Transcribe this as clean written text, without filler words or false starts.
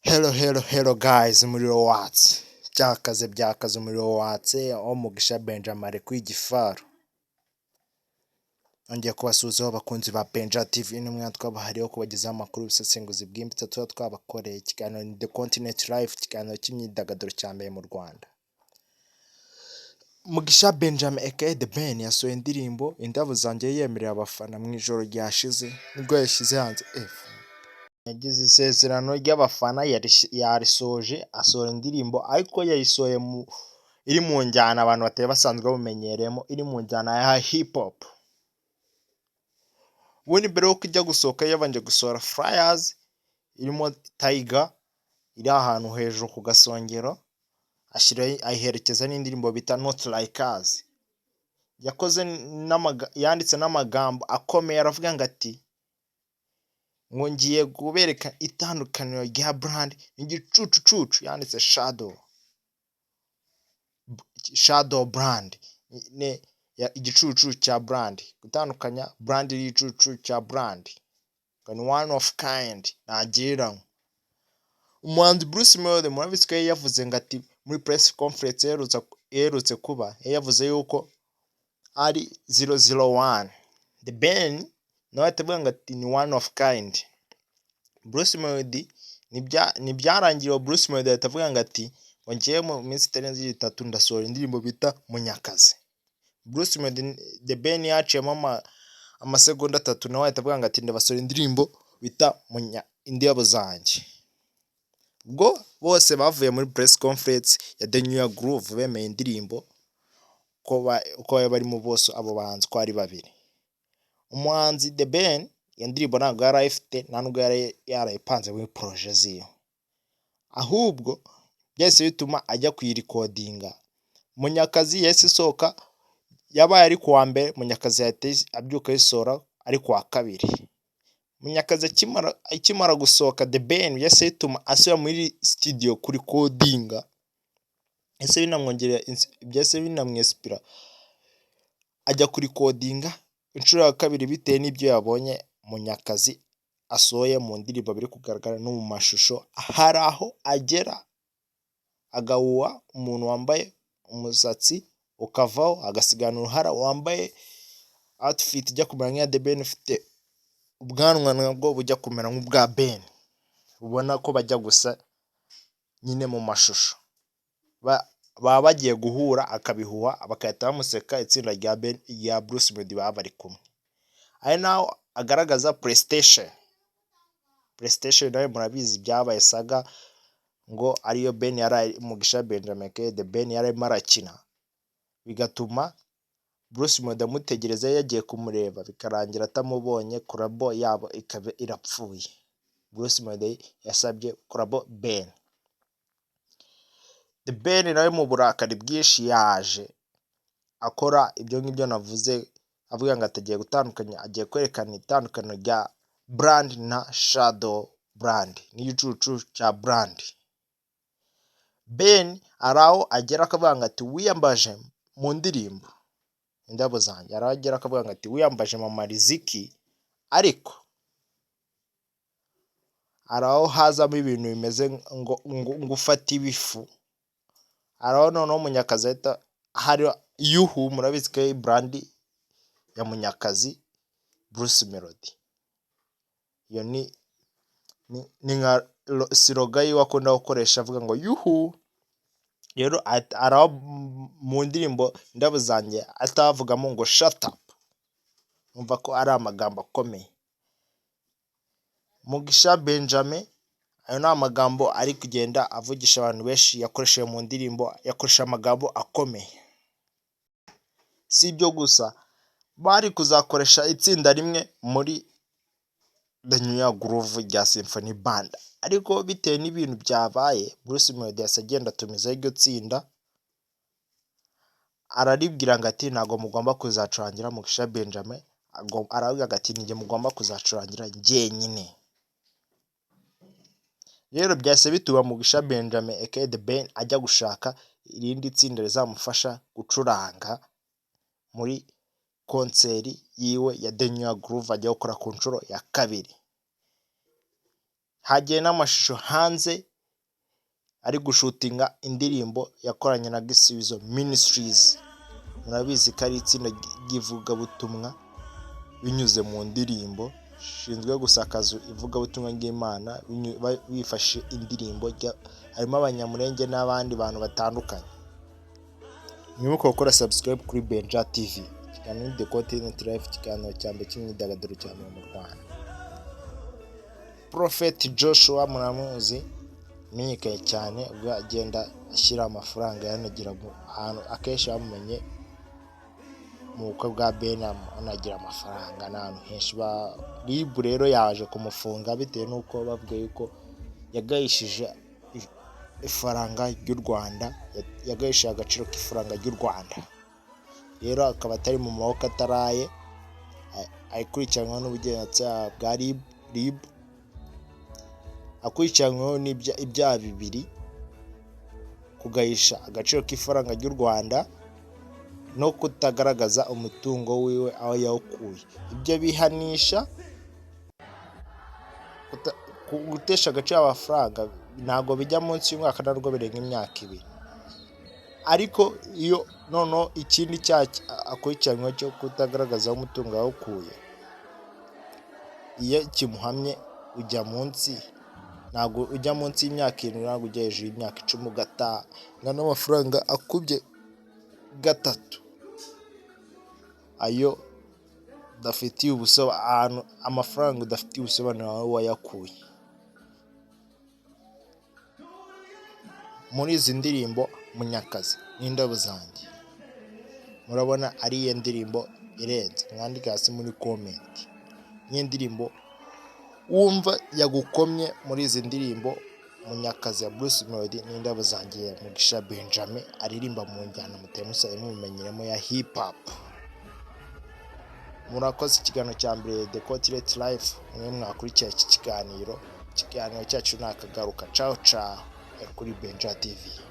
Hello guys, umuriro watse. Byakaze umuriro watse aho Mugisha Benjamin ari kwigifaru. Nongeye kubasuhuzaho abakunzi ba Benja TV n'umwe twabahariyeho kubagezaho amakuru bisesenguzi bw'imbitse tuba twabakoreye ikiganiro The Continent Life, ikiganiro cy'imyidagaduro cya mbere mu Rwanda. Mugisha Benjamin aka The Ben yasohoye indirimbo Indabo zanjye yemerera abafana mu ijoro ryashize nibwo yashyize hanze yagize isezerano ry'abafana yarisoje asohora indirimbo ariko yayisohoye iri mu njyana abantu batari basanzwe bamumenyereyemo, iri mu njyana ya hip hop. Ubundi mbere yo kujya gusohoka yabanje gusohora flyers irimo Tiger iri ahantu hejuru ku gasongero, ayiherekeza n'indirimbo bita Not Like Us. Yanditse n'amagambo akomeye aravuga ngo ati ngo ngiye kubereka itandukaniro rya brand n'igicucucucu, yanditse shadow brand igicucu cya brand, gutandukanya brand n'igicucu cya brand, ni one of kind nagereranywa. Umuhanzi Bruce Melody murabizi ko yavuze ngo ati muri press conference yerutse kuba yavuze yuko ari 001. The Ben nawe atavuga ngo ati ni one of kind. Bruce Melody nibyarangiye Bruce Melody atavuga ngo ati ngiye mu minsi itarenze 3 ndasohora indirimbo bita Munyakazi. Bruce Melody The Ben yaciyemo amasegonda 3 nawe atavuga ngo ati ndabasohora indirimbo bita Indabo zanjye. Ubwo bose bavuye muri press conference ya The New Year Groove bemeye indirimbo ko bari mu bose abo bahanzi ko ari babiri. Umuhanzi The Ben iyo ndirimbo ntabwo yarayifite nta nubwo yarayipanze muri projet ziyo, ahubwo byose bituma ajya kuyirekodinga. Munyakazi yesi isohoka yabaye ari kuwa mbere, Munyakazi yahise abyuka yisohora ari kuwa kabiri. Munyakazi akimara gusohoka The Ben yesi ituma asubira muri studio kuri codinga, ese binamwinspira ajya kuri codinga inshuro ya kabiri bitewe n'ibyo yabonye Munyakazi asohoye mu ndirimbo biri kugaragara no mu mashusho. Hari aho agera agahuha umuntu wambaye umusatsi ukavaho agasigana uruhara, wambaye outfit ijya kumera nk'iya The Ben, ufite ubwanwa nabwo bujya kumera nk'ubwa Ben, ubona ko bajya gusa nyine mu mashusho. Baba bagiye guhura akabihuha bakahita bamuseka, itsinda rya Ben ya Bruce Melody baba bari kumwe. Ari naho agaragaza PlayStation nawe murabizi byabaye saga ngo ariyo Ben yari Mugisha Benjamin The Ben yari marakina, bigatuma Bruce Melody amutegereza yagiye kumureba bikarangira atamubonye, collabo yabo ikaba irapfuye. Bruce Melody yasabye collabo Ben. The Ben nawe mu burakari bwinshi yaje akora ibyo ngibyo navuze, avuga ngo atagiye gutandukanya, agiye kwerekana itandukaniro rya brand na shadow brand n'igicucu cya brand. Ben araho agera akavuga ngo ati wiyambaje mu ndirimbo Indabo zanjye, araho agera akavuga ngo ati wiyambaje Mama Riziki, ariko araho hazamo ibintu bimeze ngo ufata ibifu. Araho noneho Munyakazi ahita hari yuhu, murabizi ko brand ya Munyakazi Bruce Melody, iyo ni nka slogan yiwe akunda gukoresha avuga ngo yuhu. Rero araho mu ndirimbo Indabo zanjye atavugamo ngo shut up, umva ko ari amagambo akomeye. Mugisha Benjamin ayo ni amagambo ari kugenda avugisha abantu benshi yakoresheje mu ndirimbo, yakoresha amagambo akomeye. Si ibyo gusa, bari kuzakoresha itsinda rimwe muri The New Year Groove rya Symphony Band, ariko bitewe n'ibintu byabaye Bruce Melody agenda atumizaho iryo tsinda, araribwira ngo ati ntabwo mugomba kuzacurangira Mugisha Benjamin, aravuga ati nijye mugomba kuzacurangira njyenyine. Rero byahise bituma Mugisha Benjamin aka The Ben ajya gushaka irindi tsinda rizamufasha gucuranga muri konseri yiwe ya The New Year Groove ajya gukora ku nshuro ya kabiri. Hagiye n'amashusho hanze ari gushutinga indirimbo yakoranye na Gisubizo Ministries. Murabizi ko ari itsinda ry'ivugabutumwa binyuze mu ndirimbo, shinzwe gusakaza ivugabutumwa ry'Imana bifashe indirimbo. Harimo Abanyamulenge n'abandi bantu batandukanye. Mwibuke gukora subscribe kuri Benja TV. Ikiganiro The Continent Life, ikiganiro cya mbere cy'imyidagaduro cyane mu Rwanda. Prophet Joshua muramuzi, menyekaye cyane ubwo agenda ashyira amafaranga yanagira ahantu akenshi bamumenye mu bukwe bwa Benham, anagira amafaranga n'ahantu henshi. RIB rero yaje kumufunga bitewe n'uko bavuga yuko yagayishije ifaranga ry'u Rwanda, yagayishije agaciro k'ifaranga ry'u Rwanda. Rero akaba atari mu maboko ataraye, akurikiranwa n'ubugenzacyaha bwa RIB, akurikiranweho n'ibyaha bibiri: kugayisha agaciro k'ifaranga ry'u Rwanda no kutagaragaza umutungo wiwe aho yawukuye. Ibyo bihanisha gutesha agaciro amafaranga, ntabwo bijya munsi y'umwaka, ntabwo birenga imyaka 2. Ariko iyo noneho ikindi cyaha akurikiranyweho cyo kutagaragaza umutungo yawukuye, iyo kimuhamye ujya munsi, ntabwo ujya munsi y'imyaka 7, ntabwo ujya hejuru y'imyaka 10, ugataha n'amafaranga akubye 3 ayo udafitiye ubusobanuro, amafaranga udafitiye ubusobanuro aho wayakuye. Muri izi ndirimbo Munyakazi n'Indabo Zanjye, murabona ari iyo ndirimbo irenze. Mwandike hasi muri comment niyo ndirimbo wumva yagukomye muri izi ndirimbo Munyakazi ya Bruce Melody n'Indabo Zanjye ya Mugisha Benjamin aririmba mu njyana mutemusaye mumenyeremo ya hip hop. Murakoze. Ikiganiro cya mbere The Continent Life, mwe mwakurikiye iki kiganiro cyacu nakagaruka. Ciao ciao kuri Benja TV.